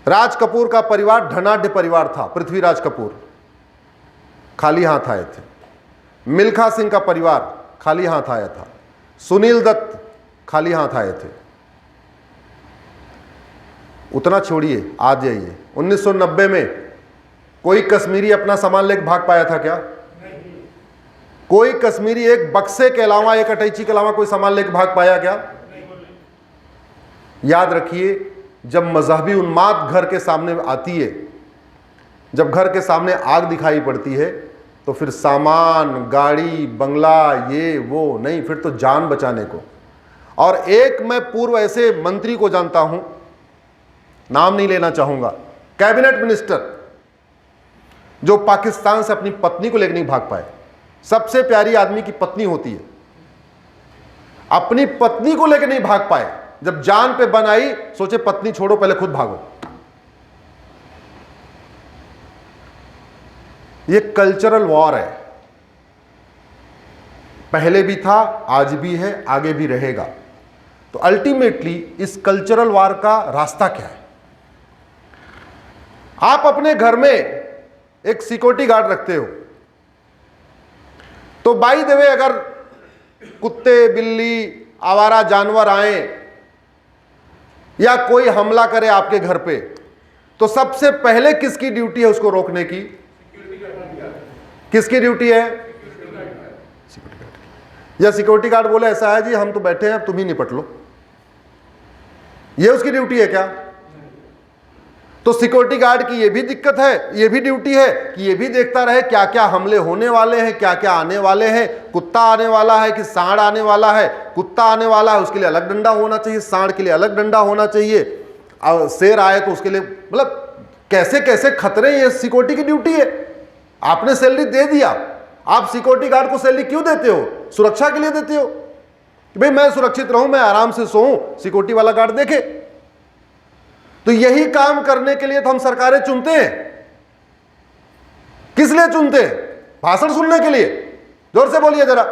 राज कपूर का परिवार धनाढ्य परिवार था। पृथ्वीराज कपूर खाली हाथ आए थे। मिल्खा सिंह का परिवार खाली हाथ आया था। सुनील दत्त खाली हाथ आए थे। उतना छोड़िए, आ जाइए 1990 में कोई कश्मीरी अपना सामान लेकर भाग पाया था क्या? कोई कश्मीरी एक बक्से के अलावा, एक अटैची के अलावा कोई सामान लेकर भाग पाया क्या? याद रखिए, जब मजहबी उन्माद घर के सामने आती है, जब घर के सामने आग दिखाई पड़ती है, तो फिर सामान, गाड़ी, बंगला, ये वो नहीं, फिर तो जान बचाने को। और एक मैं पूर्व ऐसे मंत्री को जानता हूं, नाम नहीं लेना चाहूंगा, कैबिनेट मिनिस्टर, जो पाकिस्तान से अपनी पत्नी को लेकर नहीं भाग पाए। सबसे प्यारी आदमी की पत्नी होती है, अपनी पत्नी को लेकर नहीं भाग पाए। जब जान पे बन आई, सोचे पत्नी छोड़ो, पहले खुद भागो। ये कल्चरल वॉर है, पहले भी था, आज भी है, आगे भी रहेगा। तो अल्टीमेटली इस कल्चरल वॉर का रास्ता क्या है? आप अपने घर में एक सिक्योरिटी गार्ड रखते हो, तो बाय द वे अगर कुत्ते, बिल्ली, आवारा जानवर आए या कोई हमला करे आपके घर पे, तो सबसे पहले किसकी ड्यूटी है उसको रोकने की? किसकी ड्यूटी है? Security guard. या सिक्योरिटी गार्ड बोले ऐसा है जी, हम तो बैठे हैं, तुम ही निपट लो, ये उसकी ड्यूटी है क्या? तो सिक्योरिटी गार्ड की ये भी दिक्कत है, ये भी ड्यूटी है कि ये भी देखता रहे क्या क्या हमले होने वाले हैं, क्या क्या आने वाले हैं। कुत्ता आने वाला है कि सांड आने वाला है? कुत्ता आने वाला है, उसके लिए अलग डंडा होना चाहिए, सांड के लिए अलग डंडा होना चाहिए, और शेर आए तो उसके लिए, मतलब कैसे कैसे खतरे, ये सिक्योरिटी की ड्यूटी है। आपने सैलरी दे दिया, आप सिक्योरिटी गार्ड को सैलरी क्यों देते हो? सुरक्षा के लिए देते हो कि भाई मैं सुरक्षित रहूं, मैं आराम से सोऊं, सिक्योरिटी वाला गार्ड देखे। तो यही काम करने के लिए तो हम सरकारें चुनते हैं। किस लिए चुनते हैं? भाषण सुनने के लिए? जोर से बोलिए जरा।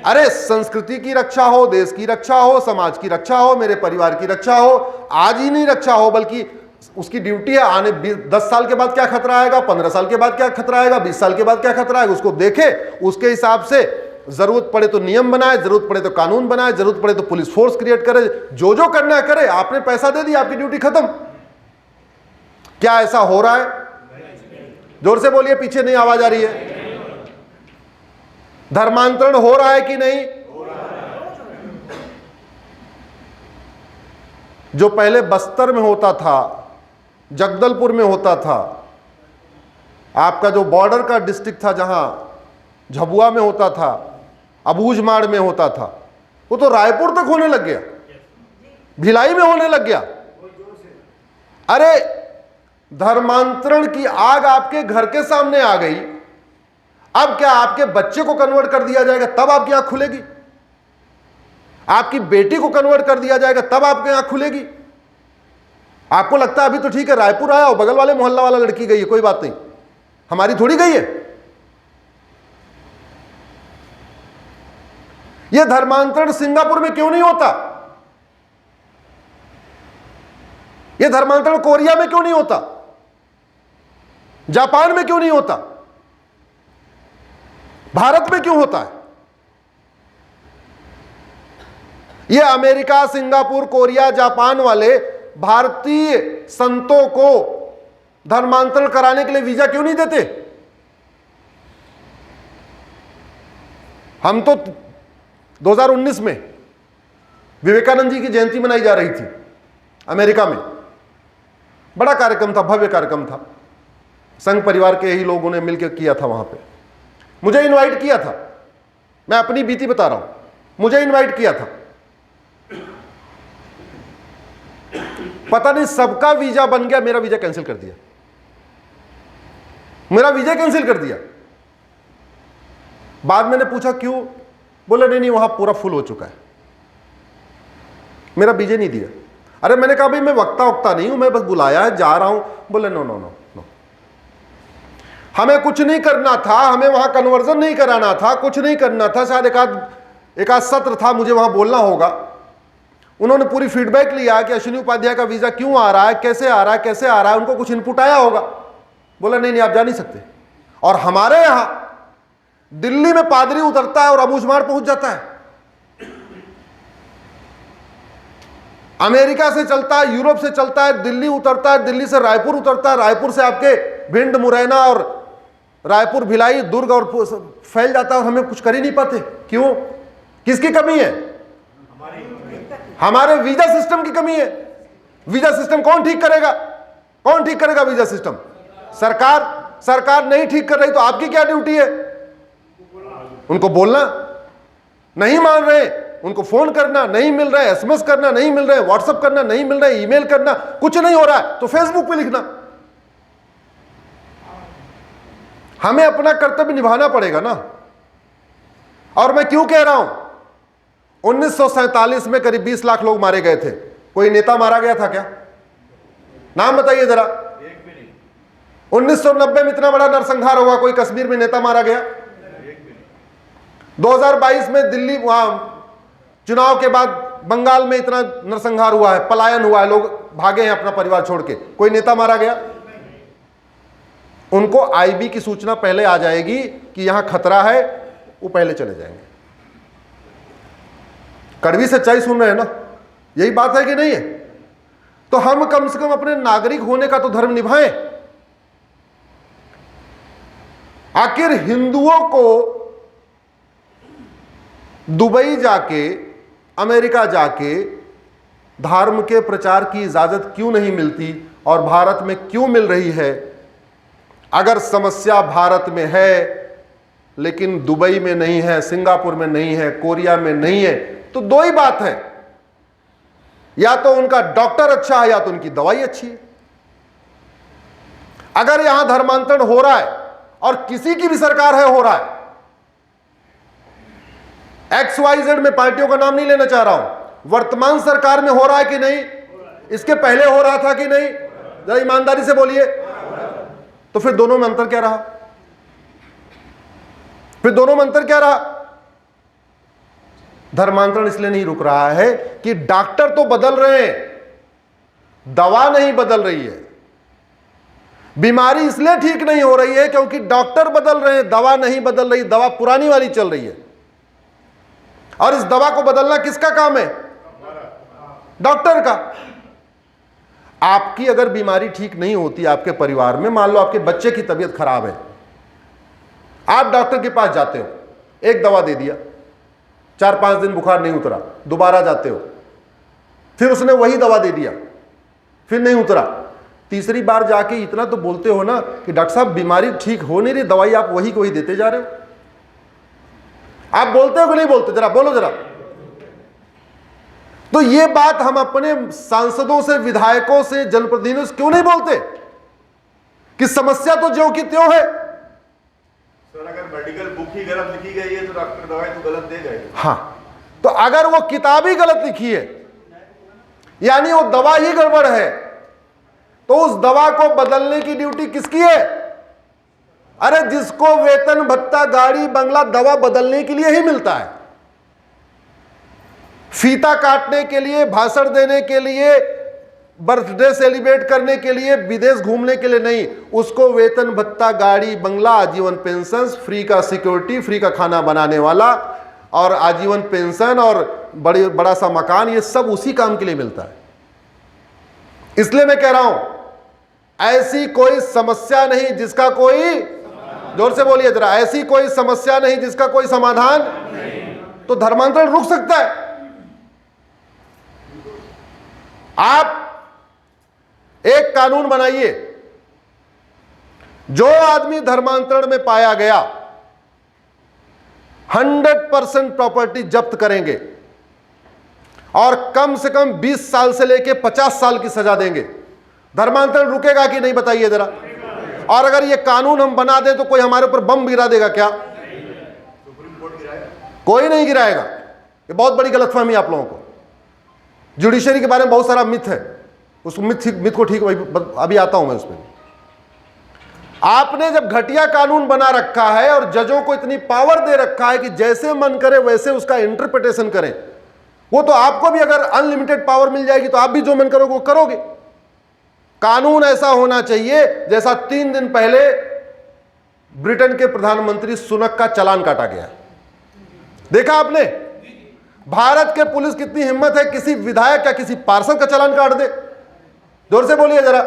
अरे संस्कृति की रक्षा हो, देश की रक्षा हो, समाज की रक्षा हो, मेरे परिवार की रक्षा हो। आज ही नहीं रक्षा हो, बल्कि उसकी ड्यूटी है, आने 10 साल के बाद क्या खतरा आएगा, 15 साल के बाद क्या खतरा आएगा, 20 साल के बाद क्या खतरा आएगा, उसको देखे, उसके हिसाब से जरूरत पड़े तो नियम बनाए, जरूरत पड़े तो कानून बनाए, जरूरत पड़े तो पुलिस फोर्स क्रिएट करे, जो जो करना है करे। आपने पैसा दे दिया, आपकी ड्यूटी खत्म। क्या ऐसा हो रहा है? जोर से बोलिए, पीछे नहीं आवाज आ रही है। धर्मांतरण हो रहा है कि नहीं? जो पहले बस्तर में होता था, जगदलपुर में होता था, आपका जो बॉर्डर का डिस्ट्रिक्ट था, जहां झबुआ में होता था, अबूझमाड़ में होता था, वो तो रायपुर तक होने लग गया, भिलाई में होने लग गया। अरे धर्मांतरण की आग आपके घर के सामने आ गई। अब क्या आपके बच्चे को कन्वर्ट कर दिया जाएगा तब आपकी आंख खुलेगी? आपकी बेटी को कन्वर्ट कर दिया जाएगा तब आपकी आंख खुलेगी? आपको लगता है अभी तो ठीक है, रायपुर आया और बगल वाले मोहल्ला वाला लड़की गई है, कोई बात नहीं, हमारी थोड़ी गई है। यह धर्मांतरण सिंगापुर में क्यों नहीं होता? यह धर्मांतरण कोरिया में क्यों नहीं होता? जापान में क्यों नहीं होता? भारत में क्यों होता है? यह अमेरिका, सिंगापुर, कोरिया, जापान वाले भारतीय संतों को धर्मांतरण कराने के लिए वीजा क्यों नहीं देते? हम तो 2019 में विवेकानंद जी की जयंती मनाई जा रही थी अमेरिका में, बड़ा कार्यक्रम था, भव्य कार्यक्रम था, संघ परिवार के ही लोगों ने मिलकर किया था। वहां पे मुझे इनवाइट किया था, मैं अपनी बीती बता रहा हूं, मुझे इनवाइट किया था। पता नहीं सबका वीजा बन गया, मेरा वीजा कैंसिल कर दिया, मेरा वीजा कैंसिल कर दिया। बाद मैंने पूछा क्यों, बोले नहीं वहां पूरा फुल हो चुका है, मेरा वीजा नहीं दिया। अरे मैंने कहा भाई मैं वक्ता नहीं हूं, मैं बस बुलाया है, जा रहा हूं। बोले नो नो नो नो, हमें कुछ नहीं करना था, हमें वहां कन्वर्जन नहीं कराना था, कुछ नहीं करना था। शायद एक आध सत्र था, मुझे वहां बोलना होगा, उन्होंने पूरी फीडबैक लिया कि अश्विनी उपाध्याय का वीजा क्यों आ रहा है, कैसे आ रहा है, कैसे आ रहा है, उनको कुछ इनपुट आया होगा। बोला नहीं नहीं आप जा नहीं सकते। और हमारे यहां दिल्ली में पादरी उतरता है और अबूझमाड़ पहुंच जाता है, अमेरिका से चलता है, यूरोप से चलता है, दिल्ली उतरता है, दिल्ली से रायपुर उतरता है, रायपुर से आपके भिंड, मुरैना और रायपुर, भिलाई, दुर्ग और फैल जाता है और हमें कुछ कर ही नहीं पाते। क्यों? किसकी कमी है? हमारे वीजा सिस्टम की कमी है। वीजा सिस्टम कौन ठीक करेगा? कौन ठीक करेगा वीजा सिस्टम? सरकार नहीं ठीक कर रही तो आपकी क्या ड्यूटी है? उनको बोलना, नहीं मान रहे उनको फोन करना, नहीं मिल रहा है एसएमएस करना, नहीं मिल रहा है व्हाट्सएप करना, नहीं मिल रहा है ईमेल करना, कुछ नहीं हो रहा है तो फेसबुक पे लिखना। हमें अपना कर्तव्य निभाना पड़ेगा ना। और मैं क्यों कह रहा हूं, 1947 में करीब 20 लाख लोग मारे गए थे। कोई नेता मारा गया था क्या? नाम बताइए जरा। 1990 में इतना बड़ा नरसंहार हुआ, कोई कश्मीर में नेता मारा गया? 2022 में दिल्ली वहां चुनाव के बाद बंगाल में इतना नरसंहार हुआ है, पलायन हुआ है, लोग भागे हैं अपना परिवार छोड़ के, कोई नेता मारा गया? उनको आईबी की सूचना पहले आ जाएगी कि यहां खतरा है, वो पहले चले जाएंगे। कड़वी सच्चाई सुन रहे हैं ना, यही बात है कि नहीं है? तो हम कम से कम अपने नागरिक होने का तो धर्म निभाएं। आखिर हिंदुओं को दुबई जाके, अमेरिका जाके धर्म के प्रचार की इजाजत क्यों नहीं मिलती और भारत में क्यों मिल रही है? अगर समस्या भारत में है लेकिन दुबई में नहीं है, सिंगापुर में नहीं है, कोरिया में नहीं है, तो दो ही बात है, या तो उनका डॉक्टर अच्छा है या तो उनकी दवाई अच्छी है। अगर यहां धर्मांतरण हो रहा है और किसी की भी सरकार है हो रहा है, XYZ में पार्टियों का नाम नहीं लेना चाह रहा हूं, वर्तमान सरकार में हो रहा है कि नहीं? इसके पहले हो रहा था कि नहीं? जरा ईमानदारी से बोलिए। तो फिर दोनों में अंतर क्या रहा? फिर दोनों में अंतर क्या रहा? धर्मांतरण इसलिए नहीं रुक रहा है कि डॉक्टर तो बदल रहे हैं, दवा नहीं बदल रही है। बीमारी इसलिए ठीक नहीं हो रही है क्योंकि डॉक्टर बदल रहे हैं, दवा नहीं बदल रही, दवा पुरानी वाली चल रही है। और इस दवा को बदलना किसका काम है? डॉक्टर का। आपकी अगर बीमारी ठीक नहीं होती आपके परिवार में, मान लो आपके बच्चे की तबीयत खराब है, आप डॉक्टर के पास जाते हो, एक दवा दे दिया, 4-5 दिन बुखार नहीं उतरा, दोबारा जाते हो, फिर उसने वही दवा दे दिया, फिर नहीं उतरा, तीसरी बार जाके इतना तो बोलते हो ना कि डॉक्टर साहब बीमारी ठीक हो नहीं रही, दवाई आप वही को वही देते जा रहे हो। आप बोलते हो कि नहीं बोलते? जरा बोलो जरा। तो ये बात हम अपने सांसदों से, विधायकों से, जनप्रतिनिधियों से क्यों नहीं बोलते कि समस्या तो ज्यों की त्यों है? सर अगर मेडिकल बुक ही गलत लिखी गई है तो डॉक्टर दवाई तो गलत देगा ही। हाँ, तो अगर वो किताब ही गलत लिखी है यानी वो दवा ही गड़बड़ है, तो उस दवा को बदलने की ड्यूटी किसकी है? अरे जिसको वेतन भत्ता, गाड़ी, बंगला, दवा बदलने के लिए ही मिलता है, फीता काटने के लिए, भाषण देने के लिए, बर्थडे सेलिब्रेट करने के लिए, विदेश घूमने के लिए नहीं। उसको वेतन भत्ता, गाड़ी, बंगला, आजीवन पेंशन, फ्री का सिक्योरिटी, फ्री का खाना बनाने वाला और आजीवन पेंशन और बड़ा सा मकान, ये सब उसी काम के लिए मिलता है। इसलिए मैं कह रहा हूं, ऐसी कोई समस्या नहीं जिसका कोई, जोर से बोलिए जरा, ऐसी कोई समस्या नहीं जिसका कोई समाधान नहीं। तो धर्मांतरण रुक सकता है। आप एक कानून बनाइए, जो आदमी धर्मांतरण में पाया गया 100% प्रॉपर्टी जब्त करेंगे और कम से कम 20 साल से लेकर 50 साल की सजा देंगे। धर्मांतरण रुकेगा कि नहीं बताइए जरा। और अगर ये कानून हम बना दें तो कोई हमारे ऊपर बम गिरा देगा क्या? कोई नहीं गिराएगा। ये बहुत बड़ी गलतफहमी आप लोगों को। जुडिशरी के बारे में बहुत सारा मिथ है, उस मिथ को ठीक अभी आता हूं मैं उसमें। आपने जब घटिया कानून बना रखा है और जजों को इतनी पावर दे रखा है कि जैसे मन करे वैसे उसका इंटरप्रिटेशन करें, वो तो आपको भी अगर अनलिमिटेड पावर मिल जाएगी तो आप भी जो मन करोगे वो करोगे। कानून ऐसा होना चाहिए जैसा 3 दिन पहले ब्रिटेन के प्रधानमंत्री सुनक का चालान काटा गया। देखा आपने? भारत के पुलिस कितनी हिम्मत है, किसी विधायक या किसी पार्षद का चालान काट दे। जोर से बोलिए जरा।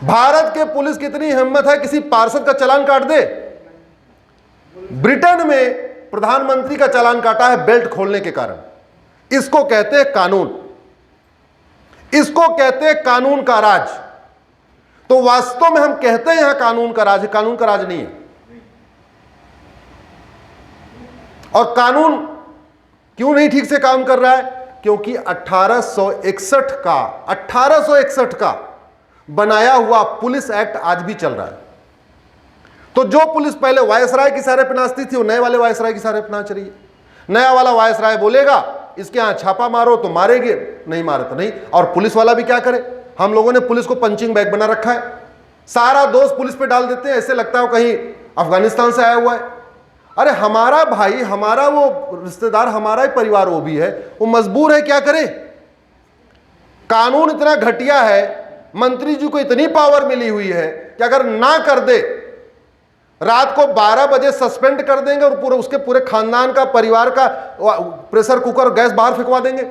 भारत के पुलिस कितनी हिम्मत है, किसी पार्षद का चालान काट दे। ब्रिटेन में प्रधानमंत्री का चालान काटा है बेल्ट खोलने के कारण। इसको कहते हैं कानून, इसको कहते हैं कानून का राज। तो वास्तव में हम कहते हैं यहां कानून का राज है, कानून का राज नहीं है। और कानून क्यों नहीं ठीक से काम कर रहा है? क्योंकि 1861 का बनाया हुआ पुलिस एक्ट आज भी चल रहा है। तो जो पुलिस पहले वायसराय की सहारे पे नाचती थी वो नए वाले वायसराय की सहारे पे नाच रही है। नया वाला वायसराय बोलेगा इसके यहां छापा मारो तो मारेंगे, नहीं मारे तो नहीं। और पुलिस वाला भी क्या करे? हम लोगों ने पुलिस को पंचिंग बैग बना रखा है, सारा दोष पुलिस पे डाल देते हैं, ऐसे लगता है कहीं अफगानिस्तान से आया हुआ है। अरे हमारा भाई, हमारा वो रिश्तेदार, हमारा ही परिवार वो भी है, वो मजबूर है, क्या करे? कानून इतना घटिया है, मंत्री जी को इतनी पावर मिली हुई है कि अगर ना कर दे रात को 12 बजे सस्पेंड कर देंगे और पूरे उसके पूरे खानदान का, परिवार का प्रेशर कुकर गैस बाहर फेंकवा देंगे।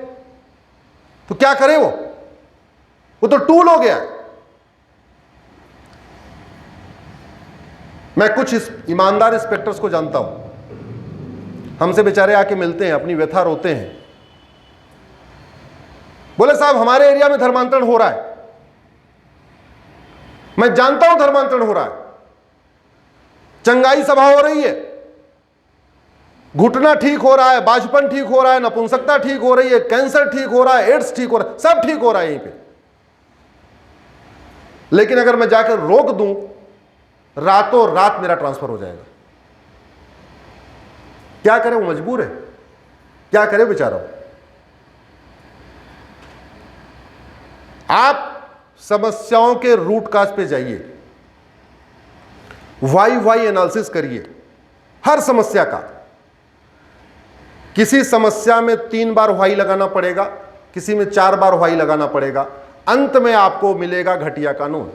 तो क्या करे वो तो टूल हो गया। मैं कुछ ईमानदार इंस्पेक्टर्स को जानता हूं, हमसे बेचारे आके मिलते हैं, अपनी व्यथा रोते हैं। बोले साहब हमारे एरिया में धर्मांतरण हो रहा है। मैं जानता हूं धर्मांतरण हो रहा है, चंगाई सभा हो रही है, घुटना ठीक हो रहा है, बाजपन ठीक हो रहा है, नपुंसकता ठीक हो रही है, कैंसर ठीक हो रहा है, एड्स ठीक हो रहा है, सब ठीक हो रहा है यहीं पे। लेकिन अगर मैं जाकर रोक दूं, रातों रात मेरा ट्रांसफर हो जाएगा। क्या करे? वो मजबूर है, क्या करे बेचारा। आप समस्याओं के रूट काज पे जाइए, वाई एनालिसिस करिए हर समस्या का। किसी समस्या में 3 बार वाई लगाना पड़ेगा, किसी में 4 बार वाई लगाना पड़ेगा, अंत में आपको मिलेगा घटिया कानून।